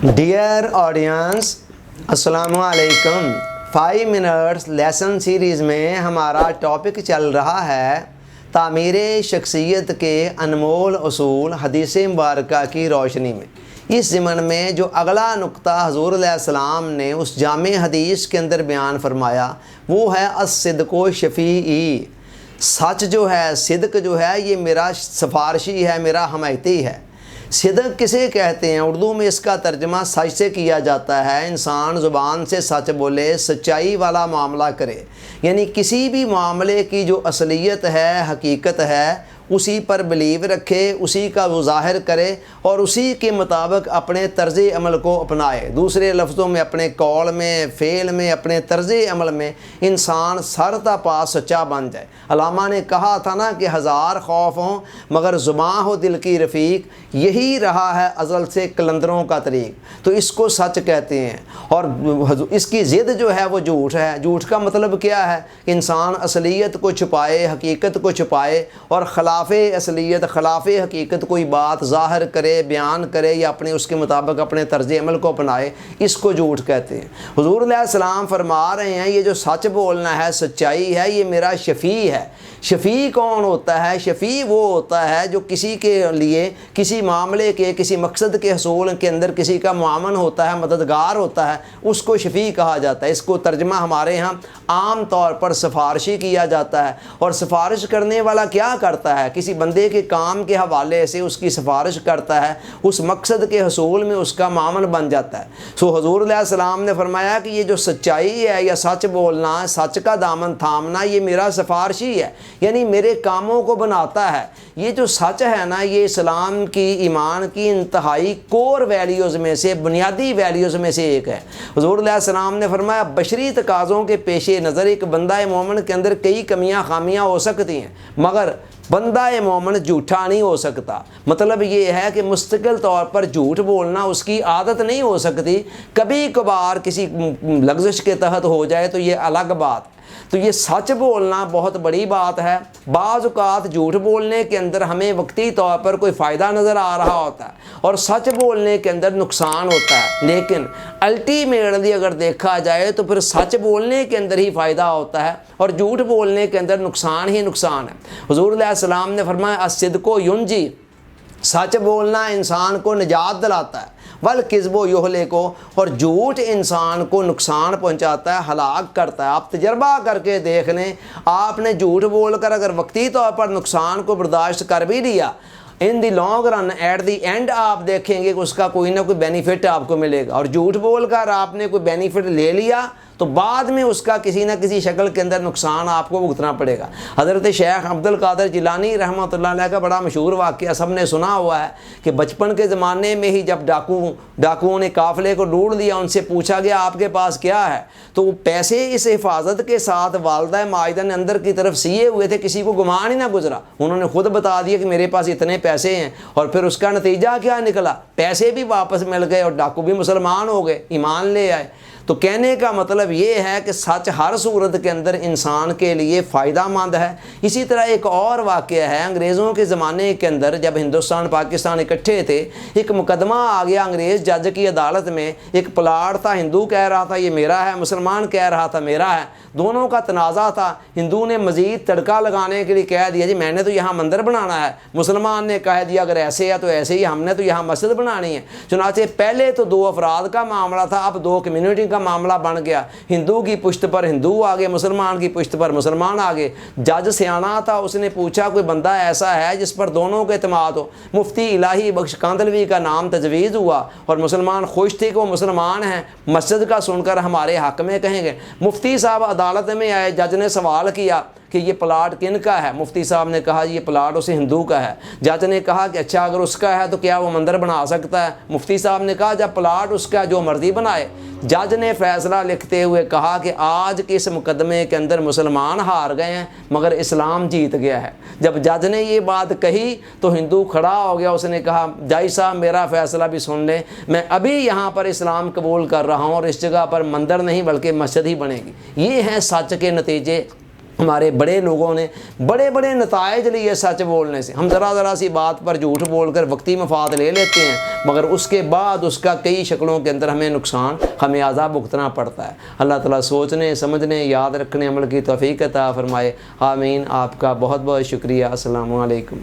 Dear audience, अस्सलाम वालेकुम। 5 minutes lesson series में हमारा टॉपिक चल रहा है तामीर शख्सियत के अनमोल उसूल हदीस मुबारका की रोशनी में। इस ज़मन में जो अगला नुक्ता हुज़ूर अलैहिस्सलाम ने उस जामे हदीस के अंदर बयान फरमाया वो है अस्सिद्क़ु शफ़ीई। सच जो है, सिद्क जो है, ये मेरा सिफारशी है, मेरा हमायती है। सिद्क किसे कहते हैं? उर्दू में इसका तर्जमा सच से किया जाता है। इंसान ज़ुबान से सच बोले, सच्चाई वाला मामला करे, यानी किसी भी मामले की जो असलियत है, हकीकत है, उसी पर बिलीव रखे, उसी का वो ज़ाहिर करे और उसी के मुताबिक अपने तर्ज़ अमल को अपनाए। दूसरे लफ्ज़ों में अपने कौल में, फ़ेल में, अपने तर्ज़ अमल में इंसान सरता पास सच्चा बन जाए। अल्लामा ने कहा था ना कि हज़ार खौफ हों मगर ज़ुबान हो दिल की रफ़ीक, यही रहा है अज़ल से कलंदरों का तरीक़। तो इसको सच कहते हैं और इसकी ज़िद जो है वो झूठ है। झूठ का मतलब क्या है? इंसान असलियत को छुपाए, हकीकत को छुपाए और खिलाफ़ असलियत, खिलाफ़ हकीकत कोई बात ज़ाहिर करे, बयान करे या अपने उसके मुताबिक अपने तर्ज़ अमल को अपनाए, इसको झूठ कहते हैं। हुज़ूर अलैहिस्सलाम फरमा रहे हैं ये जो सच बोलना है, सच्चाई है, ये मेरा शफ़ी है। शफ़ी कौन होता है? शफ़ी वो होता है जो किसी के लिए, किसी मामले के, किसी मकसद के हसूल के अंदर किसी का मुआवन होता है, मददगार होता है, उसको शफ़ी कहा जाता है। इसको तर्जमा हमारे यहाँ आम तौर पर सिफारशी किया जाता है। और सिफारिश करने वाला क्या करता है? किसी बंदे के काम के हवाले से उसकी सिफारिश करता है, उस मकसद के हसूल में उसका मामन बन जाता है। सो हुज़ूर अलैहिस्सलाम ने फरमाया कि ये जो सच्चाई है या सच बोलना, सच का दामन थामना, ये मेरा सिफारशी है, यानी मेरे कामों को बनाता है। ये जो सच है ना, ये इस्लाम की, ईमान की इंतहाई कोर वैल्यूज़ में से, बुनियादी वैल्यूज़ में से एक है। हुज़ूर अलैहिस्सलाम ने फरमाया बशरी तकाज़ों के पेश नज़र एक बंदा मोमिन के अंदर कई कमियां खामियां हो सकती हैं मगर बंदा मोमिन झूठा नहीं हो सकता। मतलब ये है कि मुस्तकिल तौर पर झूठ बोलना उसकी आदत नहीं हो सकती। कभी कभार किसी लग़्ज़िश के तहत हो जाए तो ये अलग बात। तो ये सच बोलना बहुत बड़ी बात है। बाज़ औक़ात झूठ बोलने के अंदर हमें वक्ती तौर पर कोई फ़ायदा नज़र आ रहा होता है और सच बोलने के अंदर नुकसान होता है, लेकिन अल्टीमेटली अगर देखा जाए तो फिर सच बोलने के अंदर ही फ़ायदा होता है और झूठ बोलने के अंदर नुकसान ही नुकसान है। हुज़ूर अलैहिस्सलाम ने फरमाया अस्सिद्क़ु युंजी, सच बोलना इंसान को निजात दिलाता है, वल किज़्बु युहलिकु, और झूठ इंसान को नुकसान पहुंचाता है, हलाक करता है। आप तजर्बा करके देख लें, आपने झूठ बोलकर अगर वक्ती तौर पर नुकसान को बर्दाश्त कर भी लिया, in the long run, at the end आप देखेंगे कि उसका कोई ना कोई बेनिफिट आपको मिलेगा। और झूठ बोलकर आपने कोई बेनिफिट ले लिया तो बाद में उसका किसी न किसी शक्ल के अंदर नुकसान आपको भुगतना पड़ेगा। हज़रत शेख अब्दुल कादिर जिलानी रहमतुल्लाह अलैह का बड़ा मशहूर वाक़या सब ने सुना हुआ है कि बचपन के ज़माने में ही जब डाकुओं ने काफ़िले को लूट लिया, उनसे पूछा गया आपके पास क्या है, तो वो पैसे इस हिफाजत के साथ वालदा माजिदा ने अंदर की तरफ सिए हुए थे, किसी को गुमान ही ना गुजरा। उन्होंने खुद बता दिया कि मेरे पास इतने पैसे हैं और फिर उसका नतीजा क्या निकला? पैसे भी वापस मिल गए और डाकू भी मुसलमान हो गए, ईमान ले आए। तो कहने का मतलब ये है कि सच हर सूरत के अंदर इंसान के लिए फ़ायदा मंद है। इसी तरह एक और वाक़या है, अंग्रेज़ों के ज़माने के अंदर जब हिंदुस्तान पाकिस्तान इकट्ठे थे, एक मुकदमा आ गया अंग्रेज़ जज की अदालत में। एक प्लाट था, हिंदू कह रहा था ये मेरा है, मुसलमान कह रहा था मेरा है, दोनों का तनाज़ा था। हिंदू ने मज़ीद तड़का लगाने के लिए कह दिया जी मैंने तो यहाँ मंदिर बनाना है, मुसलमान ने कह दिया अगर ऐसे है तो ऐसे ही, हमने तो यहाँ मस्जिद बनानी है। चुनांचे पहले तो 2 अफराद का मामला था, अब 2 कम्यूनिटी का मामला बन गया। हिंदू की पुश्त पर हिंदू आ गए, मुसलमान की पुश्त पर मुसलमान आ गए। जज सियाना था, उसने पूछा कोई बंदा ऐसा है जिस पर दोनों के एतमाद हो। मुफ्ती इलाही बख्श कांदलवी का नाम तजवीज़ हुआ और मुसलमान खुश थे कि वो मुसलमान हैं, मस्जिद का सुनकर हमारे हक़ में कहेंगे। मुफ्ती साहब अदालत में आए, जज ने सवाल किया कि ये प्लाट किन का है? मुफ्ती साहब ने कहा ये प्लाट उसे हिंदू का है। जज ने कहा कि अच्छा अगर उसका है तो क्या वो मंदिर बना सकता है? मुफ्ती साहब ने कहा जब प्लाट उसका जो मर्ज़ी बनाए। जज ने फैसला लिखते हुए कहा कि आज के इस मुकदमे के अंदर मुसलमान हार गए हैं मगर इस्लाम जीत गया है। जब जज ने ये बात कही तो हिंदू खड़ा हो गया, उसने कहा जज साहब मेरा फ़ैसला भी सुन लें, मैं अभी यहाँ पर इस्लाम कबूल कर रहा हूँ और इस जगह पर मंदिर नहीं बल्कि मस्जिद ही बनेगी। ये हैं सच के नतीजे ہمارے بڑے لوگوں نے بڑے بڑے نتائج لیے سچ بولنے سے. ہم ذرا سی بات پر جھوٹ بول کر وقتی مفاد لے لیتے ہیں، مگر اس کے بعد اس کا کئی شکلوں کے اندر ہمیں نقصان خمیازہ بھگتنا پڑتا ہے. اللہ تعالیٰ سوچنے سمجھنے یاد رکھنے عمل کی توفیق عطا فرمائے. آمین. آپ کا بہت بہت شکریہ. السلام علیکم.